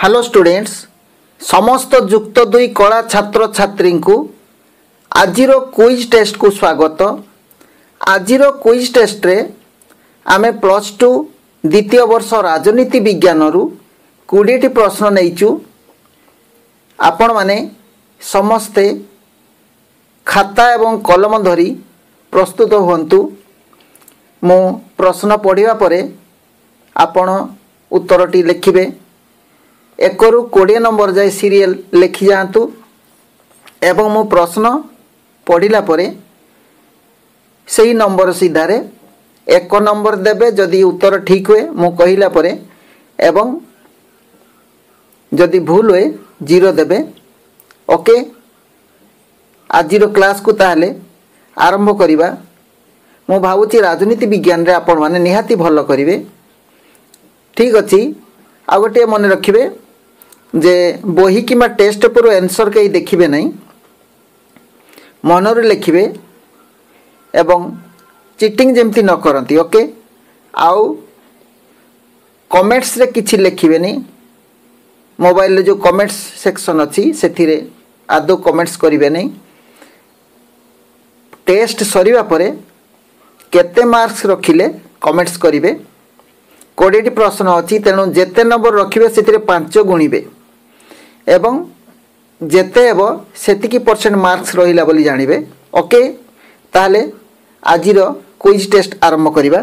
Hello students समस्त जुक्त दुई कला छात्र छात्री को आजिर क्विज टेस्ट को स्वागत। आजिर क्विज टेस्ट रे आमे +2 द्वितीय वर्ष राजनीति विज्ञान रु 20 प्रश्न नहींचु। आपण माने समस्ते खाता एवं कलम धरी प्रस्तुत हुंतु। मो प्रश्न पढ़िबा परे आपण उत्तरटी लिखिबे। 1 रु 20 नंबर जाए सीरियल लिखि जातु एवं मो प्रश्न पढ़िला परे सही नंबर सीधारे 1 नंबर देबे। जदि उत्तर ठीक हुए मो कहिला परे एवं जदि भूल हुए 0 देबे। ओके, आजिर क्लास को ताहले आरंभ करिबा। मो भावुची राजनीति विज्ञान रे आपण माने निहाती भलो करिवे। ठीक अछि। आ गोटे मन रखिबे जे बही किमा टेस्ट पर आंसर कई देखिबे नहीं, मनरे लिखिबे एवं चीटिंग जेमती न करंती। ओके, आउ कमेंट्स रे किछि लिखिबे नहीं। मोबाइल रे जो कमेंट्स सेक्शन अछि सेथिरे आदो कमेंट्स करिवे नहीं। टेस्ट सरीबा परे केते मार्क्स रखिले कमेंट्स करिवे। 20 प्रश्न अच्छी, तेणु जेते नंबर रखिबे सेतिरे 5 गुणिबे एवं जेते हेबो सेतिकी % मार्क्स रहिला बोली जानिबे। ओके, ताहले आजिर क्विज टेस्ट आरंभ करिबा।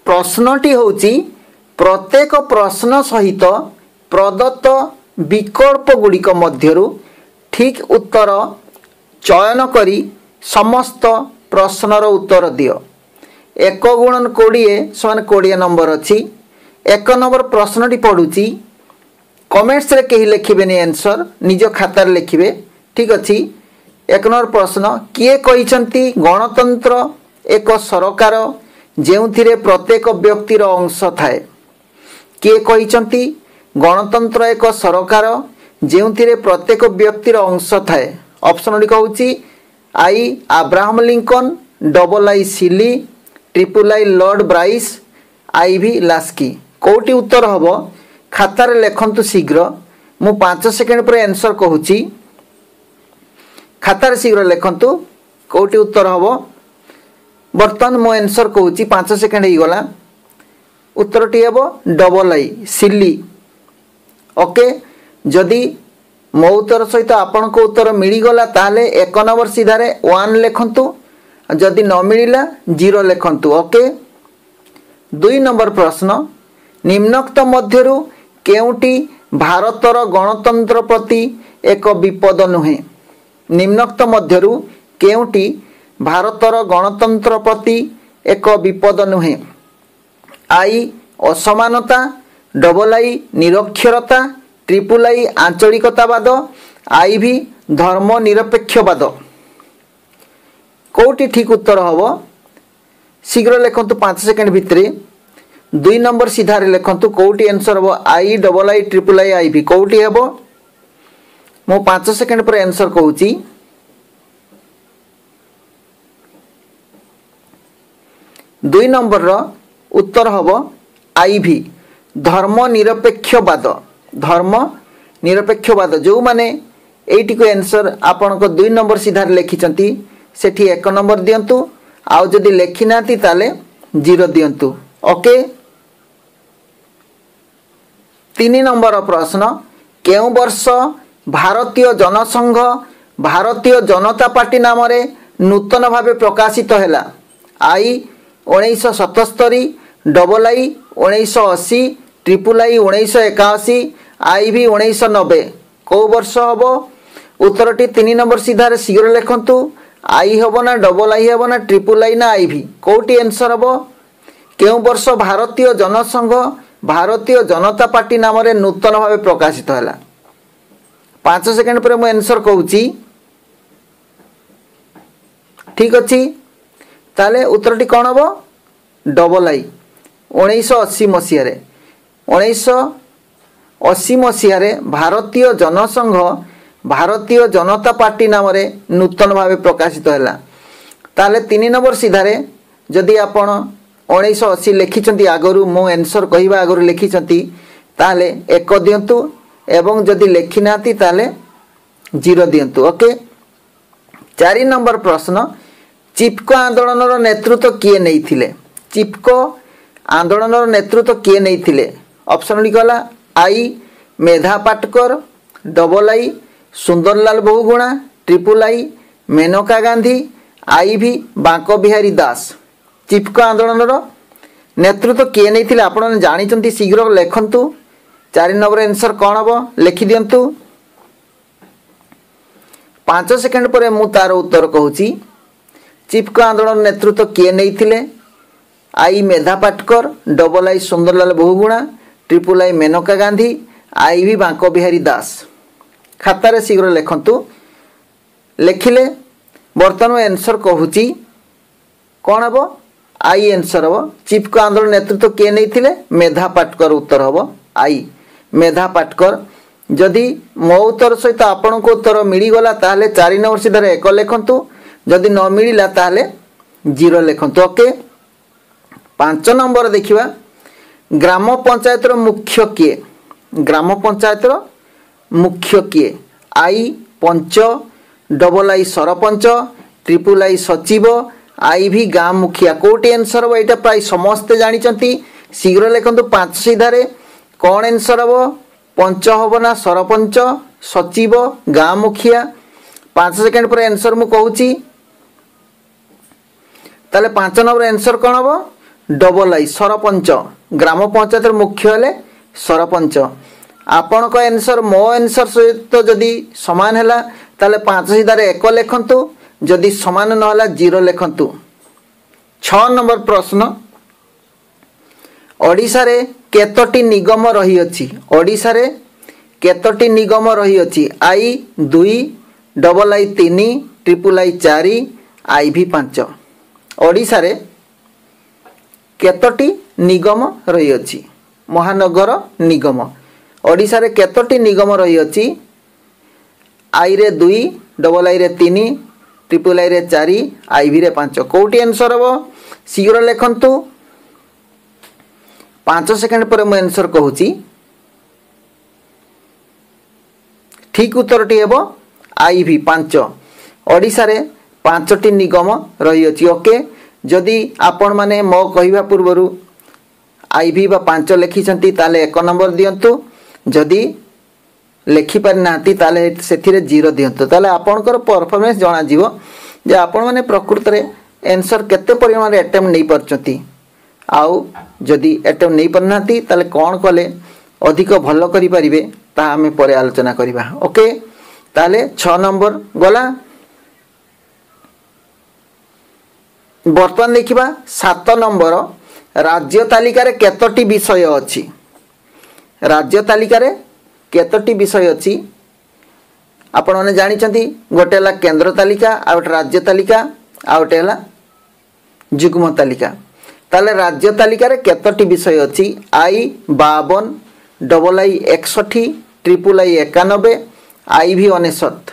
प्रश्नटी होउची प्रत्येक प्रश्न सहित प्रदत्त विकल्प गुड़िक मध्यरु ठीक उत्तर चयन करी समस्त प्रश्नर उत्तर दियो। 1 गुणन 20 समान 20 नंबर अच्छी। 1 नंबर प्रश्नटी पढ़ुची। कमेंट्स रे कहीं लिखिबेनी आंसर, निज खातार लिखिबे। ठीक अच्छी। 1 नंबर प्रश्न, किए कहिसंती गणतंत्र एक सरकार जेउथिरे प्रत्येक व्यक्तिर अंश थाए। किए कहिसंती गणतंत्र एक सरकार जेउथिरे प्रत्येक व्यक्तिर अंश थाए। ऑप्शन डी कहूची I Abraham Lincoln, double I Seeley, triple I Lord Bryce, I V Laski. कोटी उत्तर हबो खातार लेखंतु शीघ्र। मु 5 सेकेंड पर आंसर कहूची, खातार शीघ्र लेखंतु कोटी उत्तर हबो। बर्तन मो आंसर कहूची 5 सेकेंड ही गला। उत्तरटी हेबो डबल आई सिली। ओके, जदि मो उत्तर सहित आपन को उत्तर मिली गला ताले 1 नंबर सीधारे 1 लेखंतु, जदि न मिलिला 0 लेखंतु। ओके, 2 नंबर प्रश्न, निम्नोक्त मध्यरु केउटी भारतर गणतंत्र प्रति एक विपद नुहे। निम्नोक्त मध्यरु केउटी भारतर गणतंत्र प्रति एक विपद नुहे। आई असमानता, डबल आई निरक्षरता, ट्रिपल आई आंचलिकतावाद, आई भी धर्मनिरपेक्षवाद। कोटी ठीक उत्तर हबो शीघ्र लेखंतु 5 सेकेंड भितरे। 2 नंबर सीधारे लेखंतु कोटी आंसर हबो आई, डबल आई, ट्रिपल आई, आई भी। कोटी हबो मो 5 सेकेंड पर आंसर कहूची। दुई नंबर रो उत्तर हबो आई भी धर्मनिरपेक्षवाद। धर्मनिरपेक्षवाद जो माने एटी को आंसर आपन को 2 नंबर सीधारे लिखिचंती सेठी 1 नंबर दियंतु। आउ जदि लेखि नाती ताले 0 दियंतु। ओके, 3 नंबर प्रश्न, केउ वर्ष भारतीय जनसंघ भारतीय जनता पार्टी नाम रे नूतन भावे प्रकाशित हैला। आई 1977, डबल आई 1980, ट्रिपल आई 1981, आई भी 1990। को वर्ष हबो उत्तरटी 3 नंबर सीधारे शीघ्र लेखंतु। आई हबो ना डबल आई हबो ना ट्रिपल आई ना आई भी। कोटी आंसर हबो केउ वर्ष भारतीय जनसंघ भारतीय जनता पार्टी नाम रे नूतन भावे प्रकाशित हैला। 5 सेकेंड पर मु आंसर कहूची। ठीक अछि, ताले उत्तरटी कोन हबो डबल आई 1980 मसिया रे। 1980 मसिया रे भारतीय जनसंघ भारतीय जनता पार्टी नाम रे नूतन भावे प्रकाशित हैला। ताले 3 नंबर सीधारे जदि आपण 1980 लिखिंट आगु मो आंसर कहवा आगु लिखिं ताले 1 दियंतु एवं जदि लिखि नाती ताले 0 दियंतु। ओके 4 नंबर प्रश्न चिपको आंदोलन नेतृत्व किए नहीं थिले? चिपको आंदोलन नेतृत्व किए नहीं थिले? ऑप्शन गला I Medha Patkar, double I Sundarlal Bahuguna, triple I Maneka Gandhi, I V Banko Bihari दास। चिपको आंदोलन नेतृत्व किए नहीं थिले आपण जानी शीघ्र लिखंतु। 4 नंबर आंसर कौन हम लिखि दियंतु। 5 सेकंड पर मु तार उत्तर कहूची। चिपको आंदोलन नेतृत्व किए नहीं थिले? I Medha Patkar, double I Sundarlal Bahuguna, triple I Maneka Gandhi, I V Banko Bihari दास। खातार शीघ्र लिखंतु। लिखिले बर्तमान आंसर कहूची कौन हम आई आंसर हम। चिपको आंदोलन नेतृत्व किए नहीं थिले? मेधा पाटकर उत्तर हम आई मेधा पाटकर। जदि मो उत्तर सहित आपण को उत्तर मिलगला ताहले 4 नंबर सीधार 1 लिखंतु, जदि न मिलला ताहले 0 लिखंतु। ओके 5 नंबर देखिबा ग्राम पंचायत मुख्य किए? ग्राम पंचायत मुख्य किए? I panch, double I sarpanch, triple I सचिव, आई भी गाँ मुखिया। कोटी आंसर हम यहाँ प्राय समस्ते जानी शीघ्र लिखु। 5 सीधार कौन आंसर हम? पंच हम ना सरपंच, सचिव, गाँ मुखिया। 5 सेकंड पर आंसर मु कहूची। ताले 5 नंबर आंसर कौन हम? Double I sarpanch. ग्राम पंचायत मुख्य हेले सरपंच। आपण को आंसर मो आंसर सहित जदि समान है ताले 5 सीधार 1 लिखंतु, जदि समान न होला 0 लिखंतु। 6 नंबर प्रश्न ओडिशा रे केतोटी निगम रही अछि? ओडिशा रे केतोटी निगम रही अछि? आई 2, डबल आई 3, ट्रिपल आई 4, आई भी 5। ओडिशा रे केतोटी निगम रही अछि? महानगर निगम। ओडिशा रे केतोटी निगम रही अछि? आई रे 2, डबल आई रे 3, ट्रिपल आई रे 4, आई भी रे 5। कोटी आंसर हम शीघ्र लिखंतु। 5 सेकंड पर मु आंसर कहूची। ठीक उत्तर टी हेबो आई भी 5। ओडिशा रे 5टी निगम रही अछि। ओके जदि आपण माने मो कहिबा पूर्वरु आई भी बा 5 लिखिसंती ताले 1 नंबर दियंतु, जदि लिखि पारि नाती ताले सेथिरे 0 दियंतु। ताले आपणकर परफॉर्मेंस जणा जीवो जे आपण माने प्रकृत रे आंसर केते परिमाण रे अटेम्प्ट नै परचंती। आउ जदि अटेम्प्ट नै परनाती ताले कोन कले अधिक भलो करि परिबे ता हमें परे आलोचना करिबा। ओके ताले 6 नंबर गला। बर्तमान देखिबा 7 नंबर राज्य तालिका रे केतोटी विषय अछि? राज्य तालिका रे केतोटी विषय अछि? आपण माने जानि छथि गोटे हला केंद्र तालिका, आ गोटे राज्य तालिका, आ गोटे हला युग्म तालिका। ताले राज्य तालिका रे केतोटी विषय अछि? आई 52, डबल आई 61, ट्रिपल आई 91, आई भी 69।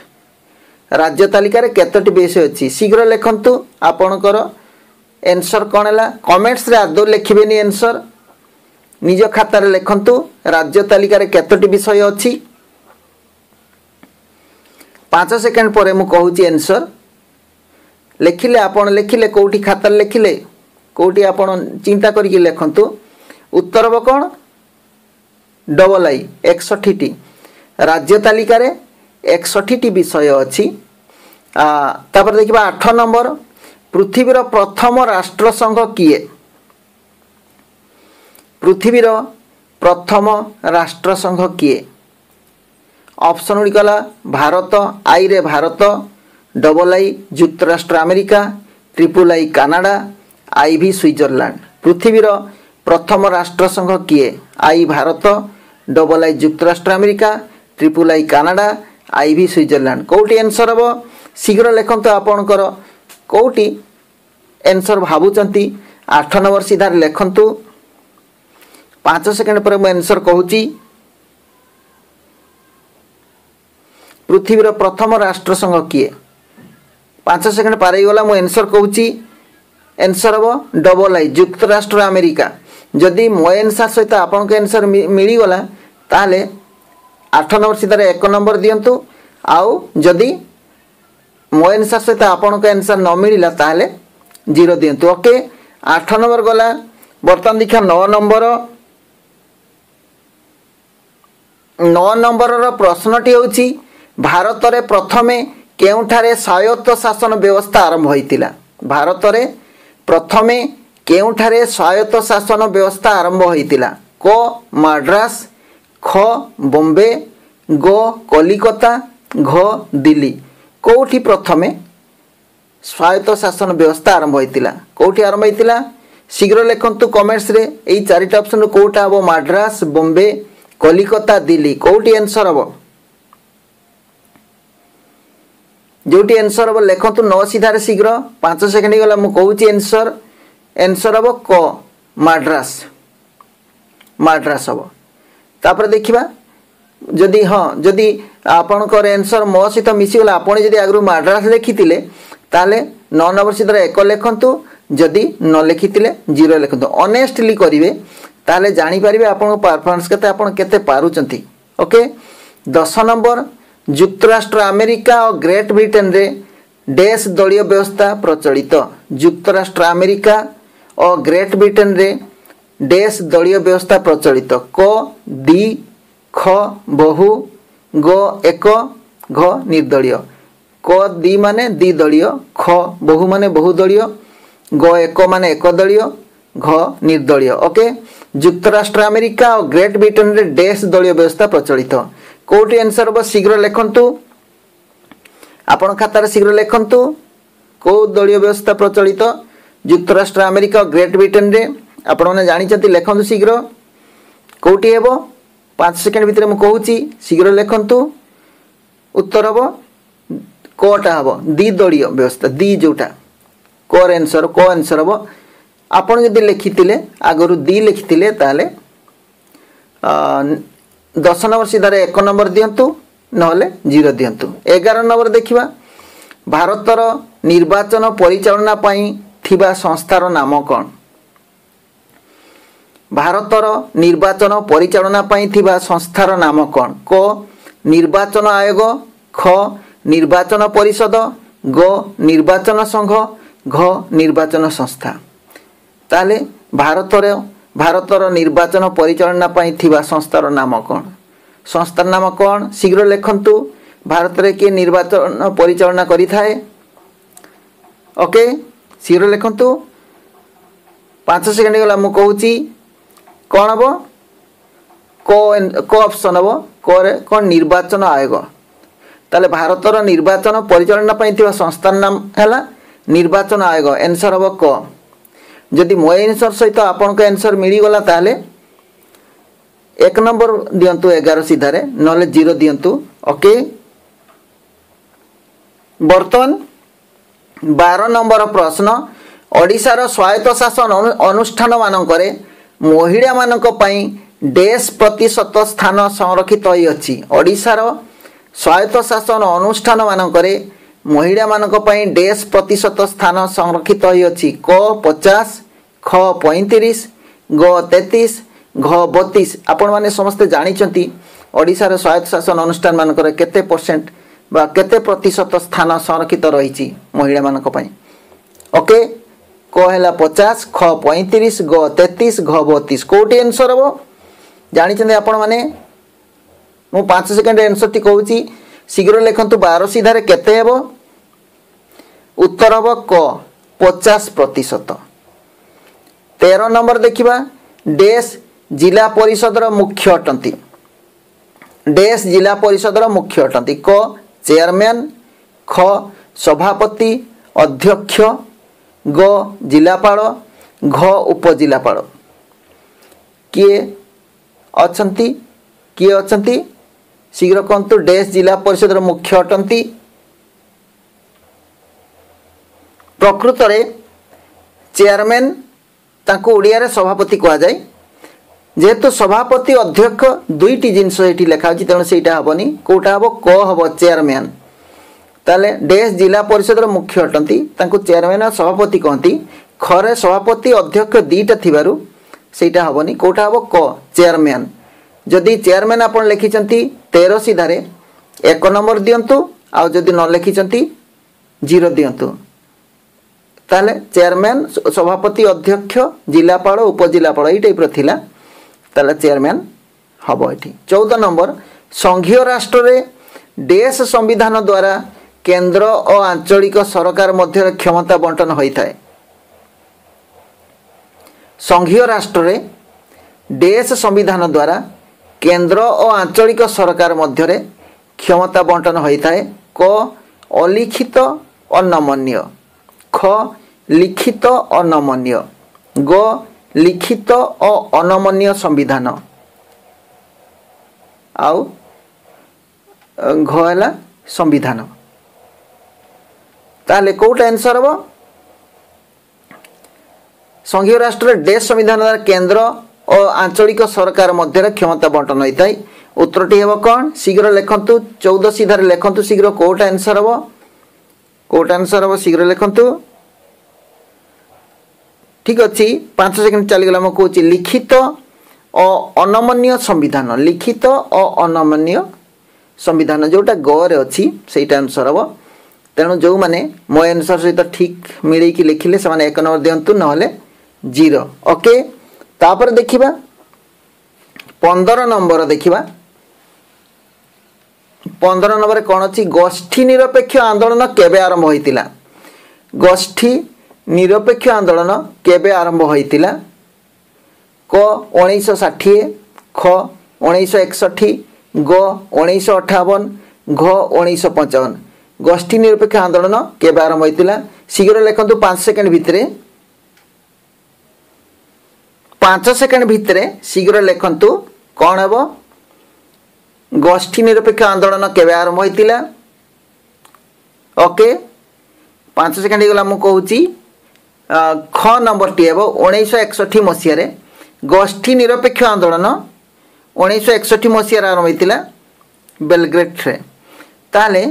राज्य तालिका रे केतोटी विषय अछि? शीघ्र लिखंतु। आपणकर आंसर कौन है? कमेंट्स रे आदौ लिखिबेनी आंसर, निज खाता रे लिखंतु। राज्य तालिका रे केतोटी विषय अछि? 5 सेकंड पर मु कहूची आंसर। लिखिले आपण लिखिले कोठी खाता लिखिले कोठी आपण चिंता करके लिखंतु। उत्तर हम कौन? डबल आई 61टी। राज्य तालिका रे 61टी विषय अछि। तापर देखिबा 8 नंबर पृथ्वीर प्रथम राष्ट्र संघ किए? पृथ्वीर प्रथम राष्ट्र संघ किए? ऑप्शन गला भारत, आई रे भारत, डबल आई युक्तराष्ट्र America, triple I Canada, I V Switzerland. पृथ्वीर प्रथम राष्ट्र संघ किए? आई भारत, डबल आई युक्तराष्ट्र America, triple I Canada, I V Switzerland. कोटी आंसर हम शीघ्र लिखंतु। आपणकर कोटी आंसर भावुचंती 8 नंबर सीधा लिखंतु। 5 सेकंड पर मैं आंसर कहूची। पृथ्वीर प्रथम राष्ट्र संघ किए? 5 सेकंड पार गला मु आंसर कहूची। आंसर हम डबल आई युक्तराष्ट्र अमेरिका। जदि मो आंसर सहित आपन के आंसर मिली गला ताहले 8 नंबर सीधार 1 नंबर दियंतु आउ जदि मो आंसर सहित आपन को आंसर न मिलिला ताहले 0 दियंतु। ओके 8 नंबर गला। बर्तमान देखा 9 नंबर। 9 नंबर रो प्रश्नटी होची भारत रे प्रथमे केउठारे स्वायत्त शासन व्यवस्था आरंभ होइतिला। भारत रे प्रथमे केउठारे स्वायत्त शासन व्यवस्था आरंभ होइतिला। क मद्रास, ख बॉम्बे, ग कलिकता, घ दिल्ली। कोठी प्रथमे स्वायत्त शासन व्यवस्था आरंभ होइतिला? कोठी आरंभ होइतिला शीघ्र लिखंतु कमेंट्स रे। एई चारिटा ऑप्शन कोटा हबो मद्रास, बॉम्बे, कलिकता, दिल्ली। कोठी आंसर हबो? जोटी आंसर हबो लिखंतु 9 सीधार शीघ्र 5 सेकंड गला मु कहूची आंसर। आंसर हबो क मद्रास। मद्रास हबो। तापर देखिबा जदि हाँ जदि आपनकर आंसर मो सहित मिसीगला आपण जदि आगु मद्रास लिखिथिले ताले 9 नंबर सीधार 1 लिखंतु। जदि न लिखिथिले 0 लिखंतु। ऑनेस्टली करिवे ताले जानि परिबे आपन परफॉर्मेंस केते आपन केते पारुचंती। ओके 10 नंबर युक्तराष्ट्र अमेरिका और ग्रेट ब्रिटेन रे देश दलीय व्यवस्था प्रचलित। युक्तराष्ट्र अमेरिका और ग्रेट ब्रिटेन रे देश दलीय व्यवस्था प्रचलित। क दी, ख बहु, ग एक, घ निर्दलीय। क दी माने दी दलीय, ख बहु माने बहुदलीय, ग एक माने एक दलीय, घ निर्दलीय। ओके युक्तराष्ट्र अमेरिका और ग्रेट ब्रिटेन रे देश दलीय व्यवस्था प्रचलित। कोटी आंसर हबो शीघ्र लिखंतु। आपण खातार शीघ्र लिखंतु को दलीय व्यवस्था प्रचलित युक्तराष्ट्र अमेरिका और ग्रेट ब्रिटेन रे। आपण माने जानि छथि लिखंतु शीघ्र कोटी हेबो 5 सेकंड भितर मु कहूची शीघ्र लिखंतु। उत्तर हबो कोटा हबो दी दलीय व्यवस्था। दी जोटा कोर आंसर को आंसर हबो। आपण जदि लिखितिले आगरु दी लिखितिले ताले 10 नंबर सीधार 1 नंबर दियंतु नहले 0 दियंतु। 11 नंबर देखिबा भारतर निर्वाचन परिचालना पई थिबा संस्थार नाम कोन? भारतर निर्वाचन परिचालना पई थिबा संस्थार नाम कोन? क निर्वाचन आयोग, ख निर्वाचन परिषद, ग निर्वाचन संघ, घ निर्वाचन संस्था। ताले भारतर निर्वाचन परिचालना पई थिबा संस्थार नाम कोन? संस्थार नाम कोन शीघ्र लिखंतु। भारत रे के निर्वाचन परिचालना करि थाए? ओके शीघ्र लिखंतु। 5 सेकंड गला मु कहूची कोन हबो? को ऑप्शन हबो को निर्वाचन आयोग। ताले भारतर निर्वाचन परिचालना पई थिबा संस्थार नाम हैला निर्वाचन आयोग। आंसर हबो क। जदि मो आंसर सहित आपन को आंसर मिली गला ताले 1 नंबर दियंतु 11 सीधारे नले 0 दियंतु। ओके बर्तमान 12 नंबर प्रश्न ओडिशार स्वायत्त शासन अनुष्ठान मानकरे महिला मानक पई देश प्रतिशत स्थान संरक्षित होई अछि। ओडिशार स्वायत्त शासन अनुष्ठान मानकरे महिला मानक पई देश प्रतिशत स्थान संरक्षित होई अछि। क 50, ख 35, ग 33, घ 32। आपण माने समस्त जानिचंती ओडिशार स्वायत्त शासन अनुष्ठान मानकर केते परसेंट बा केते प्रतिशत स्थान संरक्षित रहिछि महिला मानक पई। ओके क हैला 50, ख 35, ग 33, घ 32। कोटी आंसर हबो जानिचंती आपण माने? मु 5 सेकंड आंसर टी कहूची शीघ्र लिखंतु। 12 सीधारे केते हेबो? उत्तर हबो क 50%। 13 नंबर देखिबा देश जिला परिषदर मुख्य अटंती। देश जिला परिषदर मुख्य अटंती। क चेयरमैन, ख सभापति अध्यक्ष, ग जिलापाल, घ उपजिलापाल। किए अछंती? किए अछंती शीघ्र कहंतु। देश जिला परिषदर मुख्य अटंती प्रकृत रे चेयरमैन ताको ओडिया रे सभापति कहा जाय। जेहेतु सभापति अध्यक्ष दुईटी जिनस एठी लेखा अछि तेणु सेटा हबनी। कोटा हबो? क हबो चेयरमैन। ताले देश जिला परिषदर मुख्य अटंती ताको चेयरमैन और सभापति कहंती। खरे सभापति अध्यक्ष दुईटा थिबारु सेटा हबनी। कोटा हबो? क चेयरमैन। जदि चेयरमैन आप लिखिं 13 सीधार 1 नंबर दिंतु आदि न लिखिं 0 दिंतु ताले चेयरमैन सभापति अध्यक्ष जिलापाल उपजिलापाल यही टाइप थिला ताले चेयरमैन हम ये 14 नंबर संघीय राष्ट्र रे देश संविधान द्वारा केंद्र और आंचलिक सरकार मध्य क्षमता बंटन होता है। संघीय राष्ट्र रे देश संविधान द्वारा केंद्र और आंचलिक सरकार मध्य क्षमता बंटन होता है। क अलिखित अनमन्य, ख लिखित अनमन्य, ग लिखित और अनमन्य संविधान आउ घला संविधान। ताले कोटा आंसर हम संघीय राष्ट्र देश संविधान द्वारा केंद्र और आंचलिक सरकार मध्य क्षमता बंटन होता है। उत्तरटी हम कौन शीघ्र लिखंतु 14 सीधार लिखंतु शीघ्र कोटा आंसर हम कोटा आंसर हम शीघ्र लिखंतु। ठीक अच्छे 5 सेकेंड चलीगला मैं कौच लिखित और अनमन्य संविधान, लिखित और अनमन्य संविधान जोटा गरे अच्छी से आंसर हम। तेणु जो मैंने मो आंसर सहित ठीक मिले लिखिले से 1 नंबर दिंतु ना 0। ओके तापर देखिबा 15 नंबर देखिबा 15 नंबर कौन अच्छी गोष्ठी निरपेक्ष आंदोलन केबे आरंभ होइतिला। गोष्ठी निरपेक्ष आंदोलन केबे आरंभ होइतिला। क 1960, ख 1961, ग 1958, घ 1955। गोष्ठी निरपेक्ष आंदोलन केबे आरंभ होइतिला शीघ्र लिखंतु 5 सेकेंड भितरे 5 सेकेंड भितरे शीघ्र लिखंतु कौन हेबो गोष्ठी निरपेक्ष आंदोलन केबे आरंभ होइतिला। ओके 5 सेकेंड गला मु कहूची ख नंबर टी हेबो 1961 मसिया रे गोष्ठी निरपेक्ष आंदोलन 1961 मसिया आरंभ होइतिला बेलग्रेड रे। ताले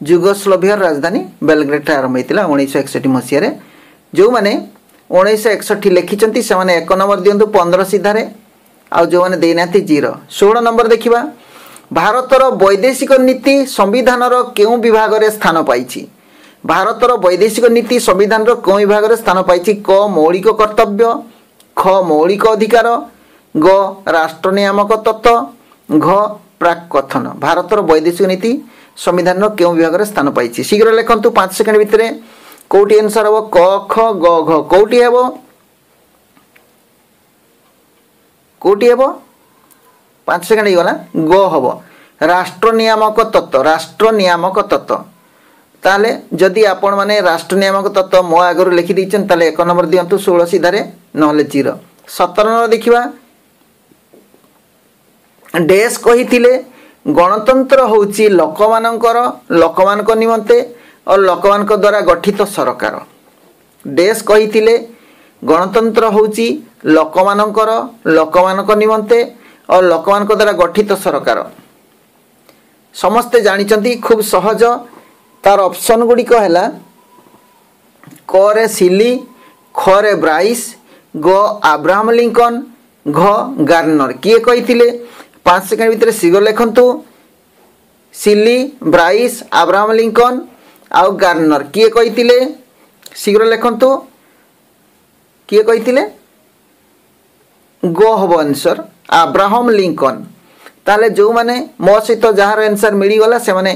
जुगोस्लोवियर राजधानी बेलग्रेड रे आरंभ होइतिला 1961 मसिया रे। जो माने 1961 लिखिं से 1 नंबर दिंतु 15 सीधार आउ जो मैंने देना 0। 16 नंबर देखिबा भारतर वैदेशिक नीति संविधान केउं विभाग रे स्थान पाइछि। भारतर वैदेशिक नीति संविधान केउं विभाग रे स्थान पाइछि। क मौलिक कर्तव्य, ख मौलिक अधिकार, ग राष्ट्र नियामक तत्व, घ प्राक कथन। भारतर वैदेशिक नीति संविधान केउं विभाग रे स्थान पाइछि शीघ्र लिखंतु 5 सेकेंड भितरे कोटी आंसर हम क ख ग घ कोटी हेब कोटी हेब 5 सेकेंड गला ग हम राष्ट्र नियामक तत्व। राष्ट्र नियामक तत्व ताले जदि आपण माने राष्ट्र नियामक तत्व मो आगर लिखि दैछन ताले 1 नंबर दियंतु 16 सीधारे नहले 0। 17 नंबर देखिबा देश कहिथिले गणतंत्र होउची लोकमानक निमंते और लोकमानक द्वारा गठित सरकार। देश कहिथिले गणतंत्र होउची लोकमानक निमंते और लोकमानक द्वारा गठित सरकार। समस्ते जानिचंती खूब सहज तार ऑप्शन गुड़िक है क रे सिली, ख रे ब्राइस, ग अब्राहम लिंकन, घ गार्नर। किए कहिथिले 5 सेकेंड भितर शीघ्र लिखंतु सिली, ब्राइस, अब्राहम लिंकन आउ गार्नर। किए कहिथिले शीघ्र लिखंतु किए कहिथिले गो हब आंसर अब्राहम लिंकन। ताले जो माने मो सहित जार आंसर मिली गला से माने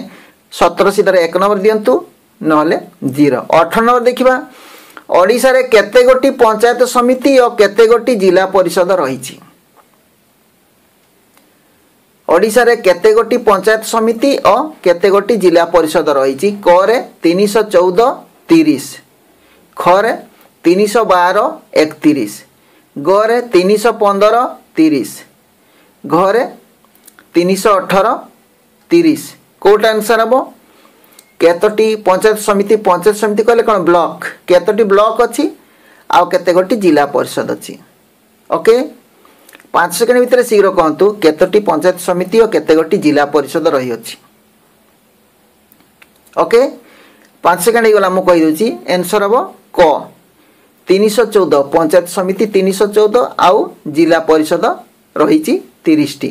17 सीधार 1 नंबर दियंतु नहले 0। 18 नंबर देखिबा ओडिसा रे केते गोटी पंचायत समिति और केते गोटी जिला परिषद रहिछि। ओडिसा रे केते गोटी पंचायत समिति और केते गोटी जिला परिषद रहिछि। क रे 314 30, ख रे 312 31, ग रे 315 30, घ रे 318 30। कोट आंसर हम केतोटी पंचायत समिति कहले कौन ब्लॉक केतोटी ब्लॉक अच्छी आउ केते गोटी जिला परिषद अच्छी। ओके 5 सेकेंड भितर शीघ्र कहतु केतोटी पंचायत समिति और केते गोटी जिला परिषद रही अछि। ओके 5 सेकेंड गला मु कहि दोची आंसर हम क 314 पंचायत समिति 314 आउ जिला परिषद रही 30टी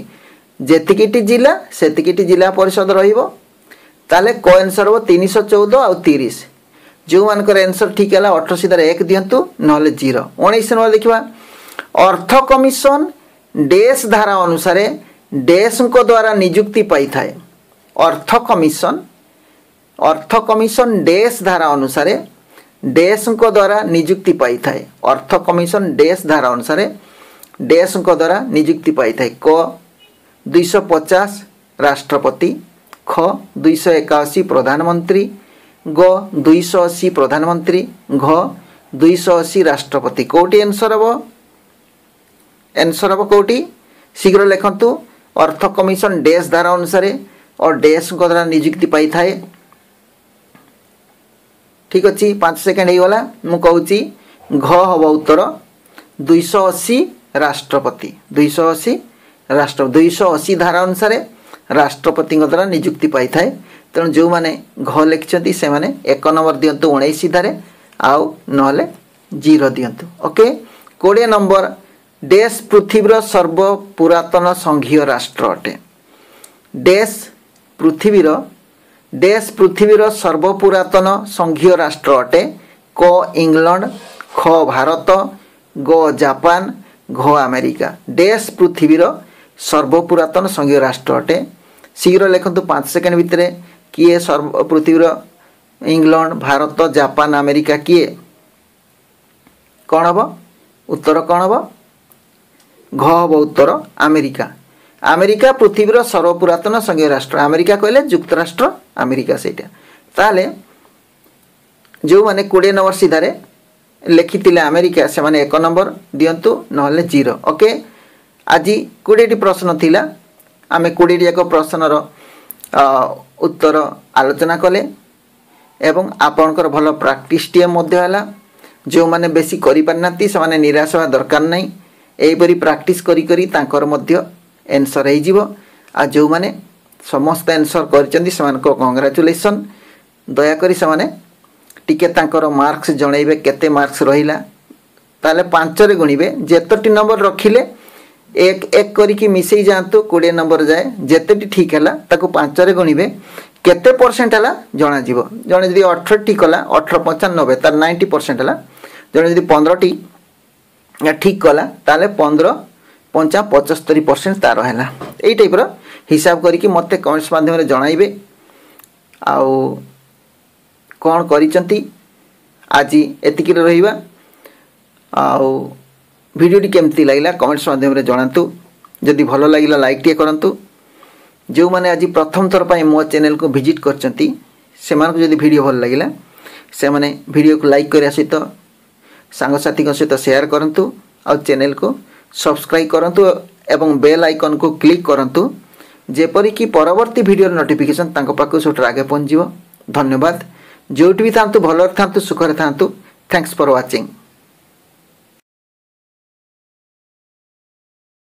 जेतिकिटी जिला सेतिकिटी जिला परिषद रहिबो ताले को आंसर हो 314 आउ 30 जो मानकर आंसर ठीक है 18 सीधार 1 दियंतु नहले 0 19 नंबर देखिबा अर्थ कमिशन डेस धारा अनुसार डेस को द्वारा नियुक्ति पाई थाए अर्थ कमिशन डेस धारा अनुसार डेस को द्वारा नियुक्ति पाई थाए अर्थ कमिशन डेस धारा अनुसार डेस को द्वारा नियुक्ति पाई थाए क 250 राष्ट्रपति ख 281 प्रधानमंत्री ग 280 प्रधानमंत्री घ 280 राष्ट्रपति कोटी आंसर हम कोटी शीघ्र लिखंतु अर्थ कमिशन डेस धारा अनुसार और डेस को द्वारा नियुक्ति पाई थाए ठीक अच्छी 5 सेकेंड हो गला मु कहूची घ हम उत्तर 280 राष्ट्रपति 280 धारा अनुसार राष्ट्रपति द्वारा नियुक्ति पाई थाए तेणु जो मैंने घ लिखिं से मैंने 1 नंबर दिंतु 19 सीधारे आउ ना 0 दिंतु ओके 20 नंबर देश पृथ्वीर सर्व पुरातन संघीय राष्ट्र अटे देश पृथ्वीर सर्व पुरातन संघीय राष्ट्र अटे क इंग्लैंड ख भारत ग जापान घ अमेरिका देश पृथ्वीर सर्व पुरातन संघीय राष्ट्र अटे शीघ्र लिखंतु 5 सेकेंड भितर किए सर्व पृथ्वीर इंग्लैंड भारत जापान अमेरिका किए कौन हम उत्तर कौन हम घ हम उत्तर अमेरिका अमेरिका पृथ्वीर सर्वपुरातन संघीय राष्ट्र अमेरिका कहले युक्तराष्ट्र अमेरिका सेटा ताले जो माने 20 नंबर सीधारे लिखिथिले अमेरिका से माने 1 नंबर दियंतु नहले 0 ओके आज 20टी प्रश्न थिला आमे 20टी एक प्रश्नर उत्तर आलोचना कले एवं आपनकर भलो प्रैक्टिस टीए मध्य हला जो माने बेसी करि पारनाती से माने निराश होवा दरकार नहीं एपरी प्रैक्टिस करी करी तांकर मध्य आंसर हो जीवो आ जो माने समस्त आंसर करचंदी समान को कांग्रेचुलेशन दया करी समाने टिके तांकर मार्क्स जणैबे केते मार्क्स रहिला ताले 5 रे गुणिबे जेतटी नंबर रखिले एक एक करी की मिसई जांतु 20 नंबर जाए जेतेटी ठीक हला ताको 5 रे गुणिबे केते परसेंट हला जणा जीवो जणे जदी 18 ठीक हला 18 95 तार 90% हला जणे जदी 15 टी या ठीक कला ताले 15 75% तार है यही टाइप हिसाब करके मत कमेंट्स माध्यम जनइबे आउ कौन करिसंती आज एतिकी रहिबा आउ वीडियोटी केमती लागला कमेंट्स माध्यम जनातु जदि भल लगिला लाइक टे करंतु जो माने आज प्रथम थर पई मो चैनल को विजिट करचंती से मानको जदि वीडियो भल लगिला से माने वीडियो को लाइक करिया सहित सांगसाथी सहित शेयर करंतु और चैनल को सब्सक्राइब करंतु एवं बेल आइकन को क्लिक करंतु जेपरि कि परवर्ती वीडियो नोटिफिकेशन तांको पाखु सोटर आगे पहुंच जिवो धन्यवाद जोटी भी थांतु भलर थांतु सुखर थांतु थैंक्स फॉर वाचिंग।